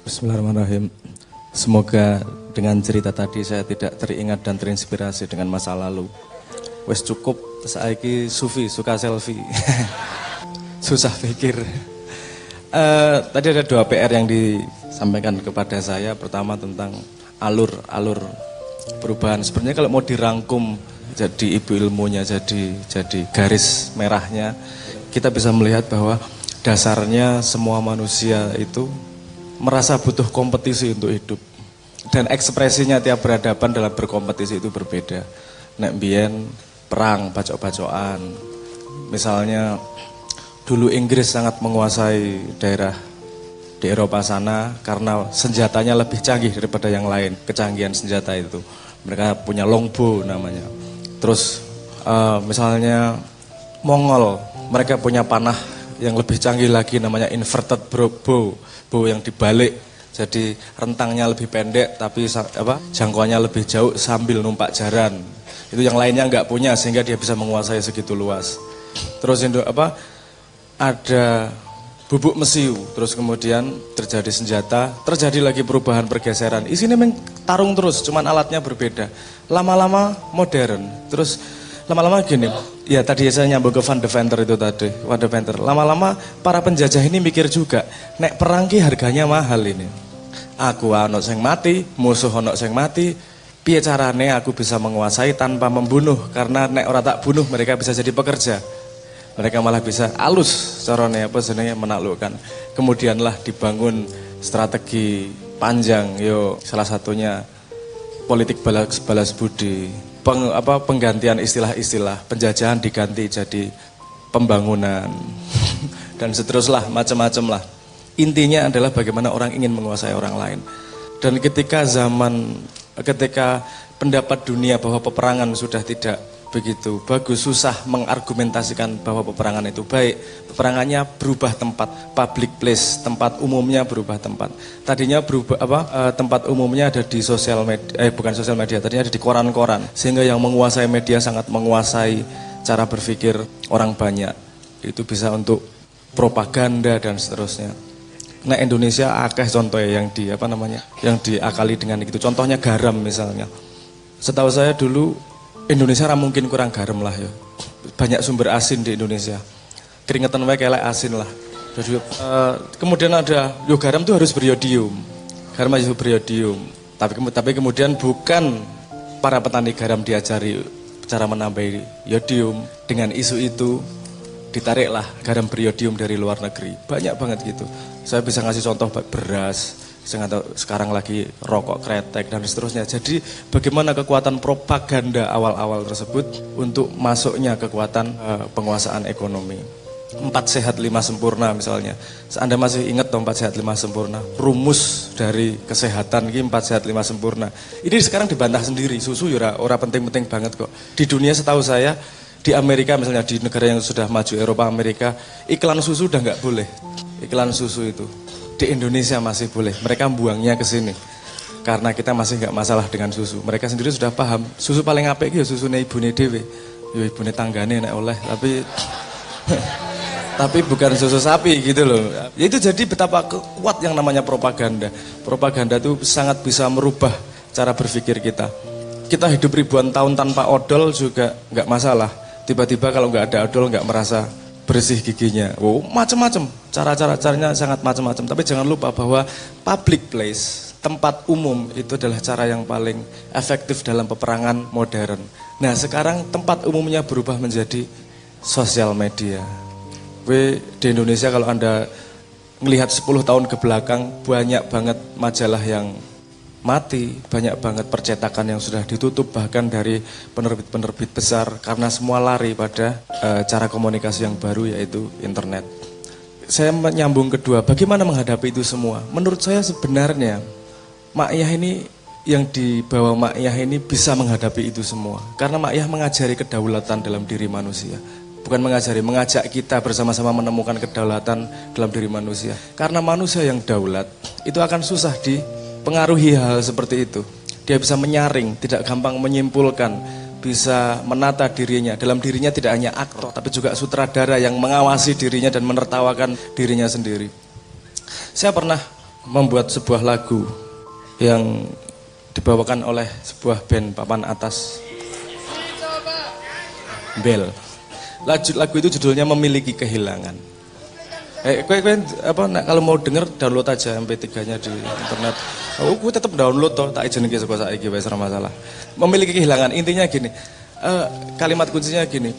Bismillahirrahmanirrahim. Semoga dengan cerita tadi saya tidak teringat dan terinspirasi dengan masa lalu. Wes cukup, saiki sufi, suka selfie. Susah pikir. Tadi ada 2 PR yang disampaikan kepada saya. Pertama tentang alur perubahan. Sebenarnya kalau mau dirangkum jadi ibu ilmunya, jadi garis merahnya, kita bisa melihat bahwa dasarnya semua manusia itu merasa butuh kompetisi untuk hidup. Dan ekspresinya tiap berhadapan dalam berkompetisi itu berbeda. Nek mbiyen perang, bacok-bacokan. Misalnya dulu Inggris sangat menguasai daerah di Eropa sana karena senjatanya lebih canggih daripada yang lain, kecanggihan senjata itu. Mereka punya longbow namanya. Terus misalnya Mongol, mereka punya panah yang lebih canggih lagi namanya inverted bow yang dibalik. Jadi rentangnya lebih pendek tapi jangkauannya lebih jauh sambil numpak jaran. Itu yang lainnya nggak punya sehingga dia bisa menguasai segitu luas. Terus ada bubuk mesiu, terus kemudian terjadi senjata, terjadi lagi perubahan pergeseran. Isinya memang tarung terus, cuman alatnya berbeda. Lama-lama modern, terus lama-lama gini. Ya tadi saya nyambung ke Van de Venter itu tadi, Van de Venter. Lama-lama para penjajah ini mikir juga, nek perang ki harganya mahal ini. Aku ono sing mati, musuh ono sing mati. Piye carane aku bisa menguasai tanpa membunuh? Karena nek ora tak bunuh mereka bisa jadi pekerja. Mereka malah bisa alus carane menaklukkan. Kemudianlah dibangun strategi panjang, salah satunya politik balas budi, penggantian istilah-istilah, penjajahan diganti jadi pembangunan dan seteruslah, macam-macam lah. Intinya adalah bagaimana orang ingin menguasai orang lain. Dan ketika pendapat dunia bahwa peperangan sudah tidak begitu bagus, susah mengargumentasikan bahwa peperangan itu baik. Peperangannya berubah tempat, public place, tempat umumnya berubah tempat. Tadinya tempat umumnya ada di sosial media, bukan sosial media, tadinya ada di koran-koran. Sehingga yang menguasai media sangat menguasai cara berpikir orang banyak. Itu bisa untuk propaganda dan seterusnya. Nah Indonesia akeh contohnya yang diakali dengan itu. Contohnya garam misalnya. Setahu saya dulu Indonesia mungkin kurang garam lah ya. Banyak sumber asin di Indonesia. Keringetan wae kelek asin lah. Jadi, kemudian ada garam itu harus beriodium. Garam harus beriodium. Tapi kemudian bukan para petani garam diajari cara menambah iodium. Dengan isu itu ditariklah garam beriodium dari luar negeri. Banyak banget gitu. Saya bisa ngasih contoh beras, sekarang lagi rokok kretek dan seterusnya. Jadi bagaimana kekuatan propaganda awal-awal tersebut untuk masuknya kekuatan penguasaan ekonomi. 4 sehat 5 sempurna misalnya. Anda masih ingat 4 sehat 5 sempurna? Rumus dari kesehatan ini 4 sehat 5 sempurna. Ini sekarang dibantah sendiri. Susu ya ora penting-penting banget kok. Di dunia setahu saya, di Amerika misalnya, di negara yang sudah maju Eropa, Amerika, iklan susu udah nggak boleh. Iklan susu itu di Indonesia masih boleh. Mereka buangnya ke sini karena kita masih nggak masalah dengan susu. Mereka sendiri sudah paham susu paling apik ya susune ibune dhewe. Ya ibune tanggane nek oleh, tapi bukan susu sapi gitu loh. Ya itu jadi betapa kuat yang namanya propaganda. Propaganda itu sangat bisa merubah cara berpikir kita. Kita hidup ribuan tahun tanpa odol juga nggak masalah. Tiba-tiba kalau nggak ada odol nggak merasa bersih giginya. Macam-macam. Caranya sangat macam-macam. Tapi jangan lupa bahwa public place, tempat umum itu adalah cara yang paling efektif dalam peperangan modern. Nah sekarang tempat umumnya berubah menjadi sosial media. Di Indonesia kalau Anda melihat 10 tahun ke belakang, banyak banget majalah yang mati, banyak banget percetakan yang sudah ditutup bahkan dari penerbit-penerbit besar karena semua lari pada cara komunikasi yang baru yaitu internet. Saya menyambung kedua, bagaimana menghadapi itu semua? Menurut saya sebenarnya Makyah ini yang dibawa Makyah ini bisa menghadapi itu semua karena Makyah mengajari kedaulatan dalam diri manusia. Bukan mengajak kita bersama-sama menemukan kedaulatan dalam diri manusia. Karena manusia yang daulat itu akan susah dipengaruhi hal seperti itu. Dia bisa menyaring, tidak gampang menyimpulkan, bisa menata dirinya. Dalam dirinya tidak hanya aktor, tapi juga sutradara yang mengawasi dirinya dan menertawakan dirinya sendiri. Saya pernah membuat sebuah lagu yang dibawakan oleh sebuah band papan atas Bel. Lagu itu judulnya Memiliki Kehilangan. Kalau mau denger download aja MP3-nya di internet. Gue tetap download toh, tak izin ke sekolah saiki wis ora masalah. Memiliki kehilangan, intinya gini. Kalimat kuncinya gini.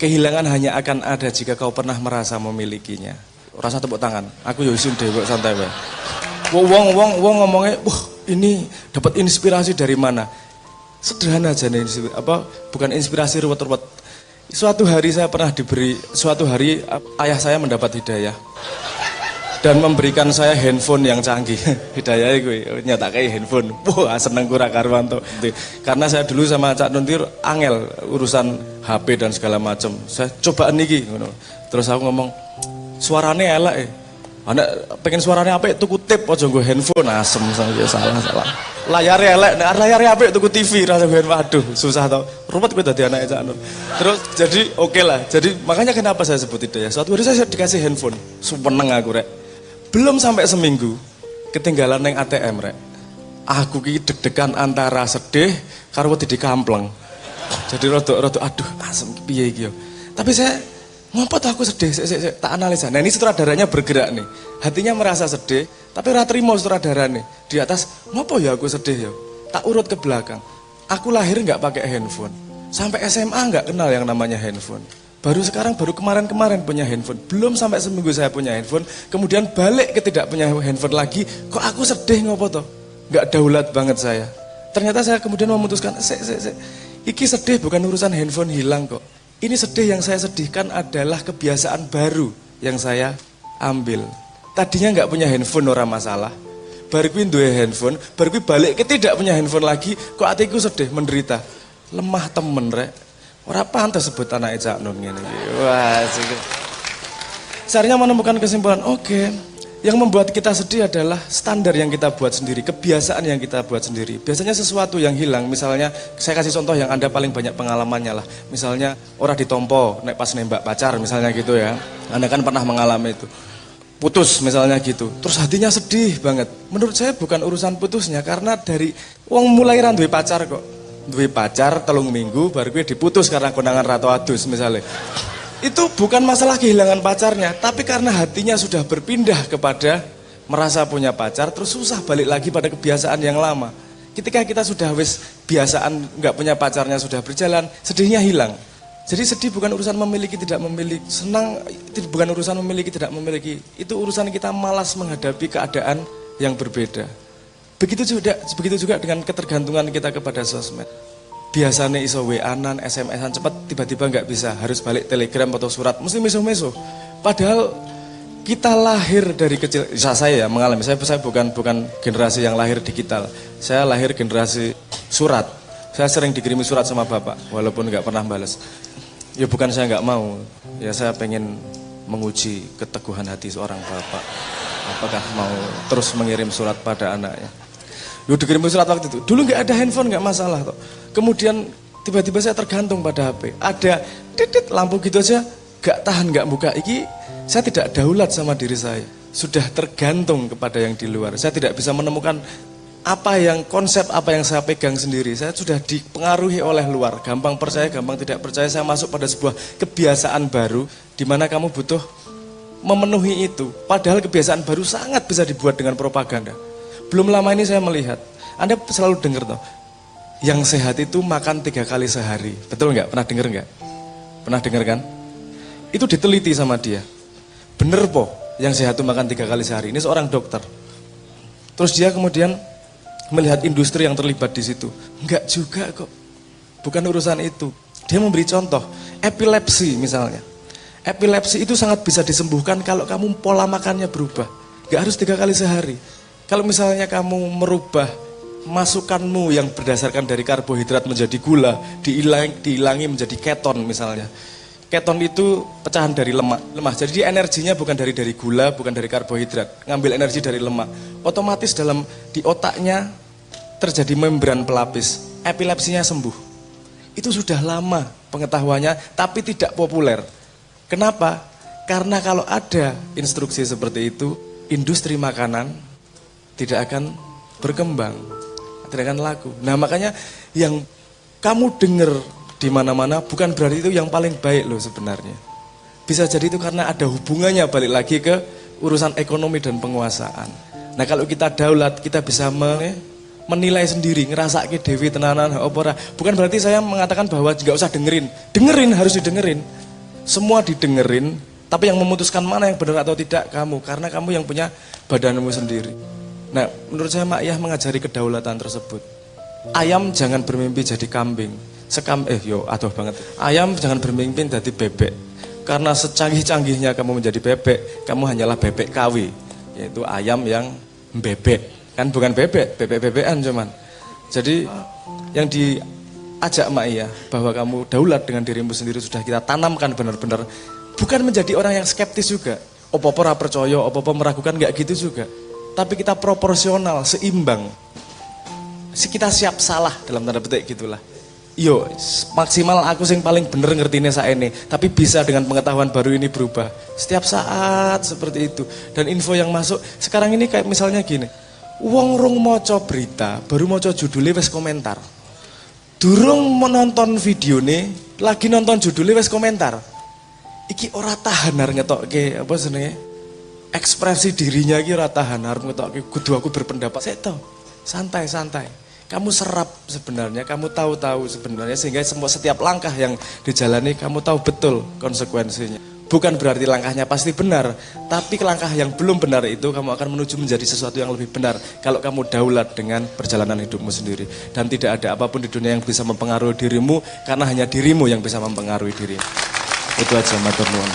Kehilangan hanya akan ada jika kau pernah merasa memilikinya. Rasa tepuk tangan. Aku yo isin dhewe santai wae. Wong ngomongnya, "Wah, ini dapat inspirasi dari mana?" Sederhana aja nih, bukan inspirasi ruwet-ruwet. Suatu hari ayah saya mendapat hidayah dan memberikan saya handphone yang canggih. Hidayah itu nyata kayak handphone. Wah, seneng kurang karuan tuh. Karena saya dulu sama Cak Nuntir angel urusan HP dan segala macam. Saya cobaan niki ngono. Terus aku ngomong, "Suarane elek anak pengen suaranya apik tuku tip aja nggo handphone." Asem salah. Layare elek, layare apik tuku TV rasa nggo handphone. Aduh, susah tau. Ruwet kowe dadi anake Cak Nur. Terus jadi oke lah. Jadi makanya kenapa saya sebut hidayah. Suatu hari saya dikasih handphone. Seneng aku rek. Belum sampai seminggu ketinggalan neng ATM rek. Aku ki deg-degan antara sedih karo wedi dikampleng. Jadi rodok aduh asem piye iki yo. Tapi saya ngopo aku sedih, tak analisa. Nah ini sutradaranya bergerak nih. Hatinya merasa sedih, tapi ora trimo sutradarane. Di atas, ngopo ya aku sedih ya. Tak urut ke belakang. Aku lahir nggak pakai handphone. Sampai SMA nggak kenal yang namanya handphone. Baru kemarin punya handphone. Belum sampai seminggu saya punya handphone. Kemudian balik ke tidak punya handphone lagi. Kok aku sedih ngopo toh? Nggak daulat banget saya. Ternyata saya kemudian memutuskan, iki sedih bukan urusan handphone hilang kok. Ini sedih yang saya sedihkan adalah kebiasaan baru yang saya ambil. Tadinya nggak punya handphone ora masalah. Baru gue duwe handphone, baru gue balik ke tidak punya handphone lagi, kok hatiku sedih, menderita. Lemah temen rek. Ora pantas sebut anak Cak Nun ngene iki. Wah, saya menemukan kesimpulan, oke. Yang membuat kita sedih adalah standar yang kita buat sendiri, kebiasaan yang kita buat sendiri. Biasanya sesuatu yang hilang, misalnya saya kasih contoh yang Anda paling banyak pengalamannya lah. Misalnya orang ditompo, naik pas nembak pacar misalnya gitu ya. Anda kan pernah mengalami itu. Putus misalnya gitu, terus hatinya sedih banget. Menurut saya bukan urusan putusnya, karena dari wong mulai duwe pacar kok. Duwe pacar 3 minggu, baru gue diputus karena konangan ratu adus misalnya. Itu bukan masalah kehilangan pacarnya, tapi karena hatinya sudah berpindah kepada merasa punya pacar, terus susah balik lagi pada kebiasaan yang lama. Ketika kita sudah biasaan nggak punya pacarnya sudah berjalan, sedihnya hilang. Jadi sedih bukan urusan memiliki tidak memiliki, senang bukan urusan memiliki tidak memiliki. Itu urusan kita malas menghadapi keadaan yang berbeda. Begitu juga dengan ketergantungan kita kepada sosmed. Biasanya iso WA-an, SMS-an cepat, tiba-tiba nggak bisa, harus balik telegram atau surat, mesti meso-meso. Padahal kita lahir dari kecil, saya ya mengalami, saya bukan generasi yang lahir digital, saya lahir generasi surat. Saya sering dikirimi surat sama bapak, walaupun nggak pernah balas. Ya bukan saya nggak mau, ya saya pengen menguji keteguhan hati seorang bapak. Apakah mau terus mengirim surat pada anaknya? Lu dikirim surat waktu itu. Dulu nggak ada handphone, nggak masalah toh. Kemudian tiba-tiba saya tergantung pada HP. Ada titit lampu gitu aja, nggak tahan, nggak buka. Iki saya tidak daulat sama diri saya. Sudah tergantung kepada yang di luar. Saya tidak bisa menemukan konsep apa yang saya pegang sendiri. Saya sudah dipengaruhi oleh luar. Gampang percaya, gampang tidak percaya. Saya masuk pada sebuah kebiasaan baru, di mana kamu butuh memenuhi itu. Padahal kebiasaan baru sangat bisa dibuat dengan propaganda. Belum lama ini saya melihat, Anda selalu dengar toh, yang sehat itu makan 3 kali sehari. Betul nggak? Pernah dengar nggak? Pernah dengar kan? Itu diteliti sama dia. Bener po, yang sehat itu makan 3 kali sehari. Ini seorang dokter. Terus dia kemudian melihat industri yang terlibat di situ. Enggak juga kok. Bukan urusan itu. Dia memberi contoh, epilepsi misalnya. Epilepsi itu sangat bisa disembuhkan kalau kamu pola makannya berubah. Enggak harus 3 kali sehari. Kalau misalnya kamu merubah masukanmu yang berdasarkan dari karbohidrat menjadi gula, diilangi menjadi keton misalnya. Keton itu pecahan dari lemak. Jadi energinya bukan dari gula, bukan dari karbohidrat. Ngambil energi dari lemak. Otomatis di otaknya terjadi membran pelapis. Epilepsinya sembuh. Itu sudah lama pengetahuannya, tapi tidak populer. Kenapa? Karena kalau ada instruksi seperti itu, industri makanan tidak akan berkembang, tidak akan laku. Nah makanya yang kamu dengar di mana-mana bukan berarti itu yang paling baik loh sebenarnya. Bisa jadi itu karena ada hubungannya balik lagi ke urusan ekonomi dan penguasaan. Nah kalau kita daulat, kita bisa menilai sendiri, ngerasake dewi tenanan opora. Bukan berarti saya mengatakan bahwa nggak usah dengerin. Dengerin, harus didengerin. Semua didengerin, tapi yang memutuskan mana yang benar atau tidak kamu. Karena kamu yang punya badanmu sendiri. Nah menurut saya Mak Yah mengajari kedaulatan tersebut. Ayam jangan bermimpi jadi kambing. Aduh banget. Ayam jangan bermimpi jadi bebek. Karena secanggih-canggihnya kamu menjadi bebek, kamu hanyalah bebek KW. Yaitu ayam yang bebek. Kan bukan bebek, bebek-bebekan cuman. Jadi yang diajak Mak Yah bahwa kamu daulat dengan dirimu sendiri sudah kita tanamkan benar-benar. Bukan menjadi orang yang skeptis juga. Opo-opo ora percaya, opo-opo meragukan, enggak gitu juga. Tapi kita proporsional, seimbang. Kita siap salah dalam tanda petik gitulah. Yo, maksimal aku sing paling bener ngertine saene, tapi bisa dengan pengetahuan baru ini berubah. Setiap saat seperti itu. Dan info yang masuk sekarang ini kayak misalnya gini. Wong rung maca berita, baru maca judulnya wis komentar. Durung menonton videone, lagi nonton judulnya wis komentar. Iki ora tahan arep ngetokke apa jenenge? Ekspresi dirinya iki ora tahan arep ngetokke kudu aku berpendapat. Sik to. Santai-santai. Kamu serap sebenarnya, kamu tahu sebenarnya sehingga setiap langkah yang dijalani kamu tahu betul konsekuensinya. Bukan berarti langkahnya pasti benar, tapi langkah yang belum benar itu kamu akan menuju menjadi sesuatu yang lebih benar kalau kamu daulat dengan perjalanan hidupmu sendiri. Dan tidak ada apapun di dunia yang bisa mempengaruhi dirimu karena hanya dirimu yang bisa mempengaruhi dirimu. Itu aja matur nuwun.